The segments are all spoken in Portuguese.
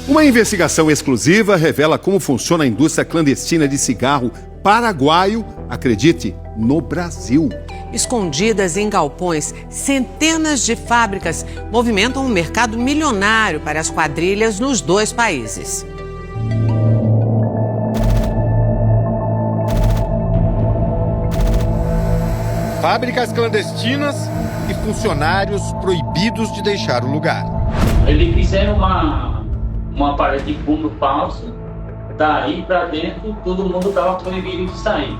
Uma investigação exclusiva revela como funciona a indústria clandestina de cigarro paraguaio, acredite, no Brasil. Escondidas em galpões, centenas de fábricas movimentam um mercado milionário para as quadrilhas nos dois países. Fábricas clandestinas e funcionários proibidos de deixar o lugar. Eles fizeram uma parede de fundo falso, daí para dentro todo mundo estava proibido de sair.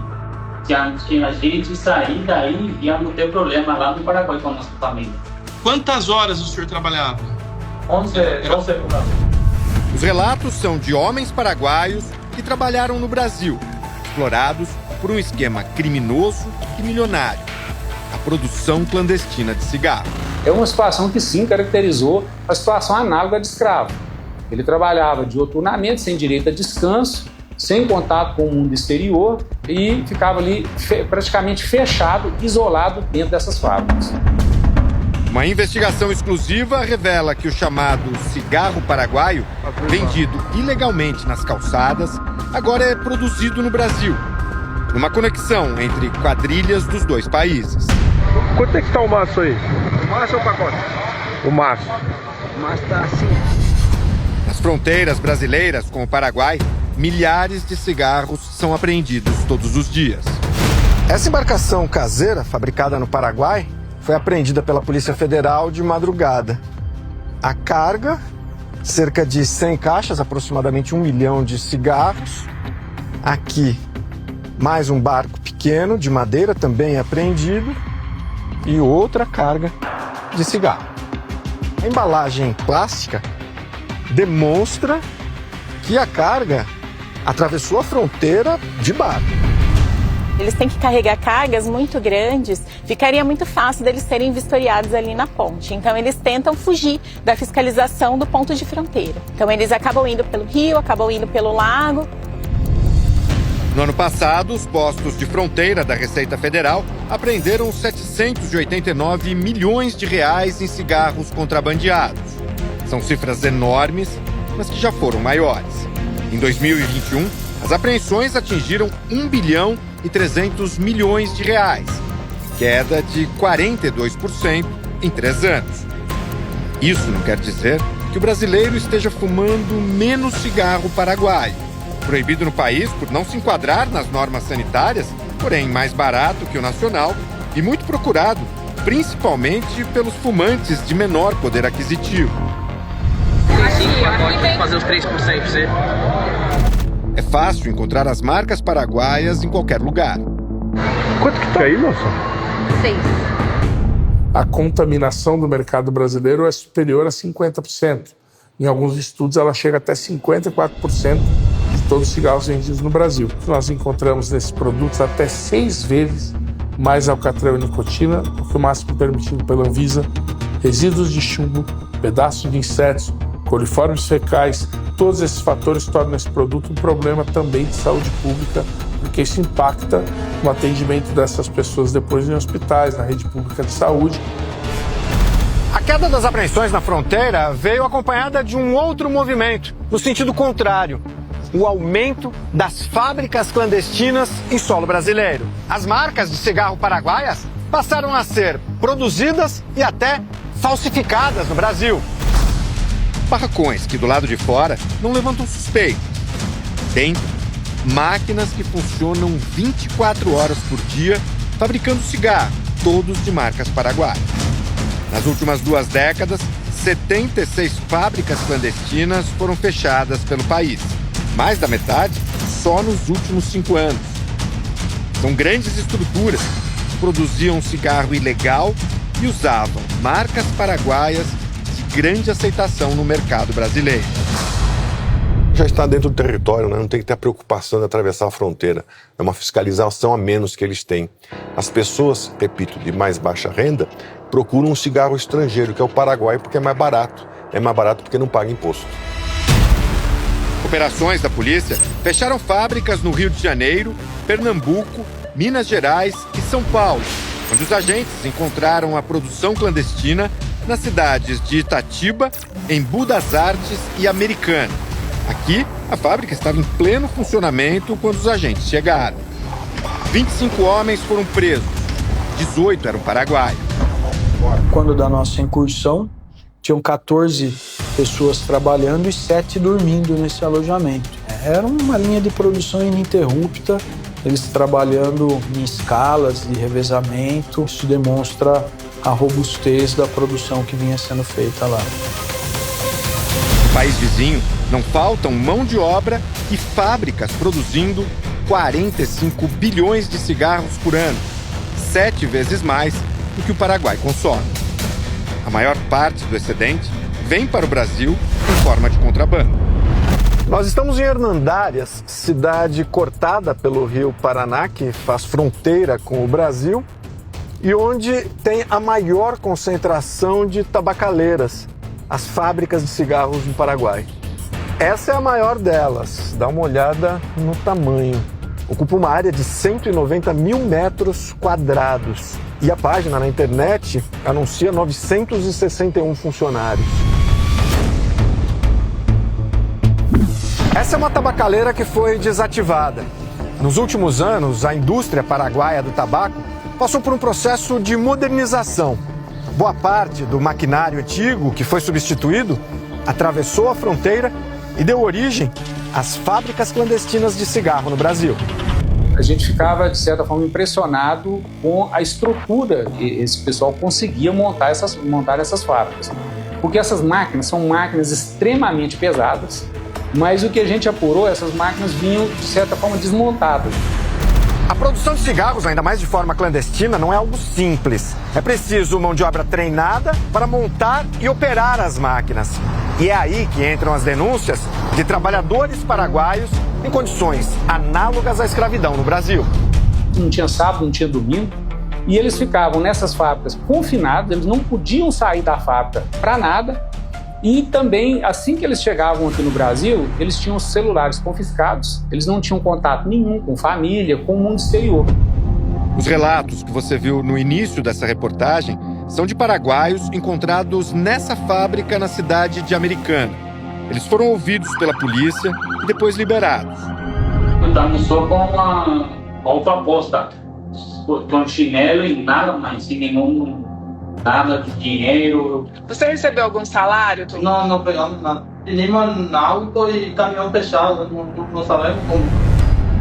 Tinha gente de sair, daí íamos ter problema lá no Paraguai com a nossa família. Quantas horas o senhor trabalhava? 11 horas. Os relatos são de homens paraguaios que trabalharam no Brasil, explorados por um esquema criminoso e milionário: a produção clandestina de cigarro. É uma situação que sim caracterizou a situação análoga de escravo. Ele trabalhava dioturnamente, sem direito a descanso, sem contato com o mundo exterior e ficava ali praticamente fechado, isolado dentro dessas fábricas. Uma investigação exclusiva revela que o chamado cigarro paraguaio, vendido ilegalmente nas calçadas, agora é produzido no Brasil, numa conexão entre quadrilhas dos dois países. Quanto é que está o maço aí? O maço ou o pacote? O maço. O maço está assim. Nas fronteiras brasileiras com o Paraguai, milhares de cigarros são apreendidos todos os dias. Essa embarcação caseira, fabricada no Paraguai, foi apreendida pela Polícia Federal de madrugada. A carga, cerca de 100 caixas, aproximadamente 1 milhão de cigarros. Aqui, mais um barco pequeno de madeira, também apreendido. E outra carga de cigarro. A embalagem plástica demonstra que a carga atravessou a fronteira de barco. Eles têm que carregar cargas muito grandes, ficaria muito fácil deles serem vistoriados ali na ponte. Então eles tentam fugir da fiscalização do ponto de fronteira. Então eles acabam indo pelo rio, acabam indo pelo lago. No ano passado, os postos de fronteira da Receita Federal apreenderam 789 milhões de reais em cigarros contrabandeados. São cifras enormes, mas que já foram maiores. Em 2021, as apreensões atingiram 1 bilhão e 300 milhões de reais, queda de 42% em 3 anos. Isso não quer dizer que o brasileiro esteja fumando menos cigarro paraguaio. Proibido no país por não se enquadrar nas normas sanitárias, porém mais barato que o nacional e muito procurado, principalmente pelos fumantes de menor poder aquisitivo. Pode fazer os 3% pra você. É fácil encontrar as marcas paraguaias em qualquer lugar. Quanto que tá aí, moça? 6. A contaminação do mercado brasileiro é superior a 50%. Em alguns estudos, ela chega até 54% de todos os cigarros vendidos no Brasil. Nós encontramos nesses produtos até 6 vezes mais alcatrão e nicotina do que o máximo permitido pela Anvisa, resíduos de chumbo, pedaços de insetos, coliformes fecais. Todos esses fatores tornam esse produto um problema também de saúde pública, porque isso impacta no atendimento dessas pessoas depois em hospitais, na rede pública de saúde. A queda das apreensões na fronteira veio acompanhada de um outro movimento, no sentido contrário: o aumento das fábricas clandestinas em solo brasileiro. As marcas de cigarro paraguaias passaram a ser produzidas e até falsificadas no Brasil. Barracões que do lado de fora não levantam suspeita. Dentro, máquinas que funcionam 24 horas por dia fabricando cigarro, todos de marcas paraguaias. Nas últimas 2 décadas, 76 fábricas clandestinas foram fechadas pelo país. Mais da metade só nos últimos 5 anos. São grandes estruturas que produziam cigarro ilegal e usavam marcas paraguaias de grande aceitação no mercado brasileiro. Já está dentro do território, né? Não tem que ter a preocupação de atravessar a fronteira. É uma fiscalização a menos que eles têm. As pessoas, repito, de mais baixa renda, procuram um cigarro estrangeiro, que é o Paraguai, porque é mais barato. É mais barato porque não paga imposto. Operações da polícia fecharam fábricas no Rio de Janeiro, Pernambuco, Minas Gerais e São Paulo, onde os agentes encontraram a produção clandestina nas cidades de Itatiba, Embu das Artes e Americana. Aqui, a fábrica estava em pleno funcionamento quando os agentes chegaram. 25 homens foram presos, 18 eram paraguaios. Quando da nossa incursão, tinham 14 pessoas trabalhando e 7 dormindo nesse alojamento. Era uma linha de produção ininterrupta, eles trabalhando em escalas de revezamento. Isso demonstra a robustez da produção que vinha sendo feita lá. No país vizinho, não faltam mão de obra e fábricas produzindo 45 bilhões de cigarros por ano, 7 vezes mais do que o Paraguai consome. A maior parte do excedente vem para o Brasil em forma de contrabando. Nós estamos em Hernandárias, cidade cortada pelo rio Paraná, que faz fronteira com o Brasil, e onde tem a maior concentração de tabacaleiras, as fábricas de cigarros no Paraguai. Essa é a maior delas, dá uma olhada no tamanho. Ocupa uma área de 190 mil metros quadrados. E a página na internet anuncia 961 funcionários. Essa é uma tabacaleira que foi desativada. Nos últimos anos, a indústria paraguaia do tabaco passou por um processo de modernização. Boa parte do maquinário antigo, que foi substituído, atravessou a fronteira e deu origem às fábricas clandestinas de cigarro no Brasil. A gente ficava, de certa forma, impressionado com a estrutura que esse pessoal conseguia montar essas fábricas. Porque essas máquinas são máquinas extremamente pesadas, mas o que a gente apurou, essas máquinas vinham, de certa forma, desmontadas. A produção de cigarros, ainda mais de forma clandestina, não é algo simples. É preciso mão de obra treinada para montar e operar as máquinas. E é aí que entram as denúncias de trabalhadores paraguaios em condições análogas à escravidão no Brasil. Não tinha sábado, não tinha domingo, e eles ficavam nessas fábricas confinados, eles não podiam sair da fábrica para nada. E também, assim que eles chegavam aqui no Brasil, eles tinham os celulares confiscados, eles não tinham contato nenhum com família, com o mundo exterior. Os relatos que você viu no início dessa reportagem são de paraguaios encontrados nessa fábrica na cidade de Americana. Eles foram ouvidos pela polícia e depois liberados. Estamos só com uma autoaposta, com chinelo e nada mais, sem nenhum... nada de dinheiro. Você recebeu algum salário? Não pegamos nada. Pedimos auto e caminhão fechado, não sabemos como.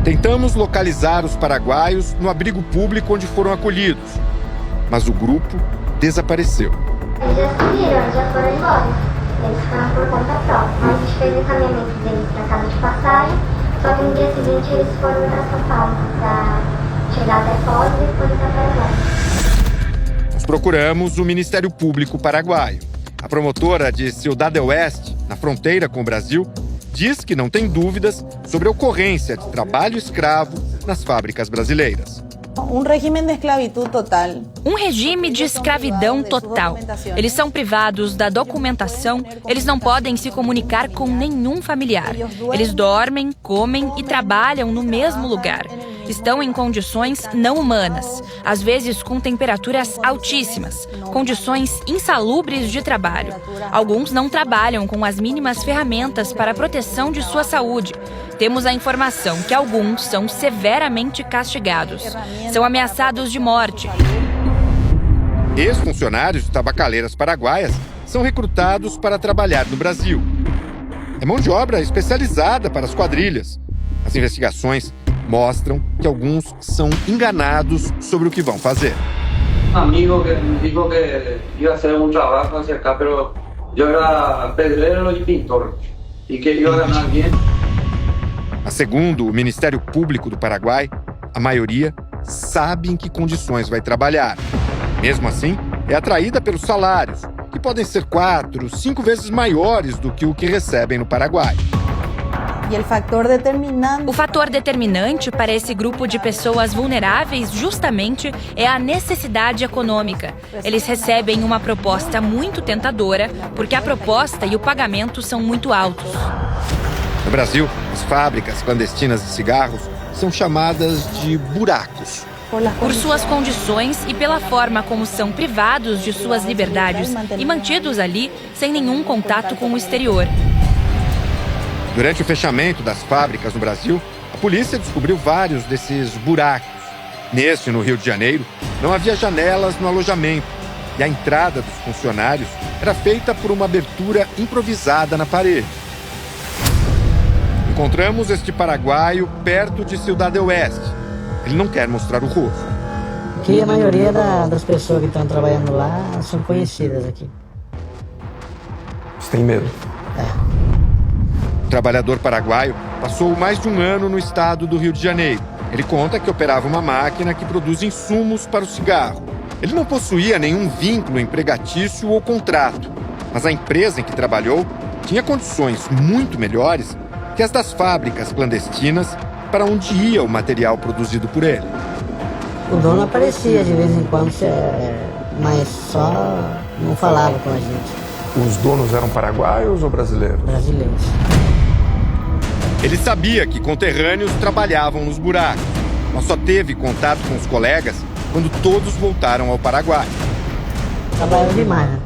Tentamos localizar os paraguaios no abrigo público onde foram acolhidos, mas o grupo desapareceu. Eles já subiram, já foram embora. Eles ficaram por conta própria. A gente fez o encaminhamento deles para casa de passagem, só que no dia seguinte eles foram para São Paulo, para chegar até Foz e depois para Paraguai. Procuramos o Ministério Público paraguaio. A promotora de Ciudad del Oeste, na fronteira com o Brasil, diz que não tem dúvidas sobre a ocorrência de trabalho escravo nas fábricas brasileiras. Um regime de esclavitud total. Um regime de escravidão total. Eles são privados da documentação, eles não podem se comunicar com nenhum familiar. Eles dormem, comem e trabalham no mesmo lugar. Estão em condições não humanas, às vezes com temperaturas altíssimas, condições insalubres de trabalho. Alguns não trabalham com as mínimas ferramentas para a proteção de sua saúde. Temos a informação que alguns são severamente castigados. São ameaçados de morte. Ex-funcionários de tabacaleiras paraguaias são recrutados para trabalhar no Brasil. É mão de obra especializada para as quadrilhas. As investigações mostram que alguns são enganados sobre o que vão fazer. Um amigo que me disse que ia fazer trabalho hacia acá, mas eu era pedreiro e pintor e que ia ganhar bem. Mas segundo o Ministério Público do Paraguai, a maioria sabe em que condições vai trabalhar. Mesmo assim, é atraída pelos salários, que podem ser 4, 5 vezes maiores do que o que recebem no Paraguai. O fator determinante para esse grupo de pessoas vulneráveis, justamente, é a necessidade econômica. Eles recebem uma proposta muito tentadora, porque a proposta e o pagamento são muito altos. No Brasil, as fábricas clandestinas de cigarros são chamadas de buracos. Por suas condições e pela forma como são privados de suas liberdades e mantidos ali sem nenhum contato com o exterior. Durante o fechamento das fábricas no Brasil, a polícia descobriu vários desses buracos. Neste, no Rio de Janeiro, não havia janelas no alojamento e a entrada dos funcionários era feita por uma abertura improvisada na parede. Encontramos este paraguaio perto de Ciudad del Oeste. Ele não quer mostrar o rosto. Aqui a maioria das pessoas que estão trabalhando lá são conhecidas aqui. Você tem medo? O trabalhador paraguaio passou mais de um ano no estado do Rio de Janeiro. Ele conta que operava uma máquina que produz insumos para o cigarro. Ele não possuía nenhum vínculo empregatício ou contrato, mas a empresa em que trabalhou tinha condições muito melhores que as das fábricas clandestinas para onde ia o material produzido por ele. O dono aparecia de vez em quando, mas só não falava com a gente. Os donos eram paraguaios ou brasileiros? Brasileiros. Ele sabia que conterrâneos trabalhavam nos buracos, mas só teve contato com os colegas quando todos voltaram ao Paraguai. Trabalhava demais, né?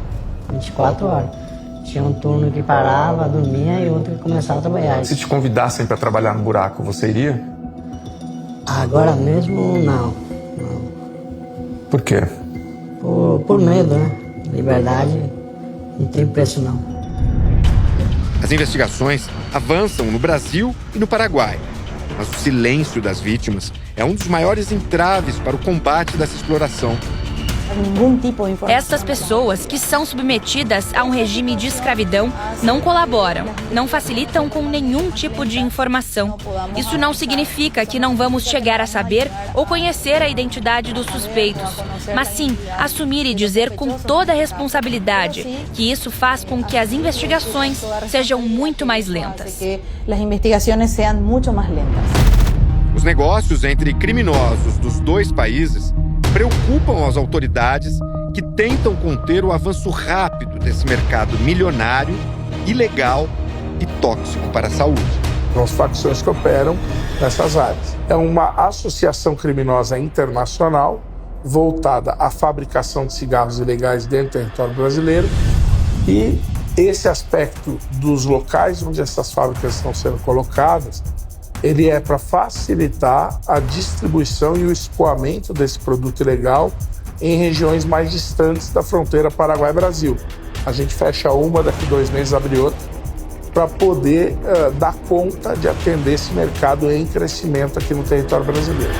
24 horas. Tinha um turno que parava, dormia e outro que começava a trabalhar. Se te convidassem para trabalhar no buraco, você iria? Agora mesmo, não. Por quê? Por medo, né? Liberdade não tem preço, não. As investigações avançam no Brasil e no Paraguai, mas o silêncio das vítimas é um dos maiores entraves para o combate dessa exploração. Estas pessoas que são submetidas a um regime de escravidão não colaboram, não facilitam com nenhum tipo de informação. Isso não significa que não vamos chegar a saber ou conhecer a identidade dos suspeitos, mas sim assumir e dizer com toda a responsabilidade que isso faz com que as investigações sejam muito mais lentas. Os negócios entre criminosos dos dois países preocupam as autoridades que tentam conter o avanço rápido desse mercado milionário, ilegal e tóxico para a saúde. São as facções que operam nessas áreas. É uma associação criminosa internacional voltada à fabricação de cigarros ilegais dentro do território brasileiro e esse aspecto dos locais onde essas fábricas estão sendo colocadas, ele é para facilitar a distribuição e o escoamento desse produto ilegal em regiões mais distantes da fronteira Paraguai-Brasil. A gente fecha uma, daqui 2 meses abre outra, para poder dar conta de atender esse mercado em crescimento aqui no território brasileiro.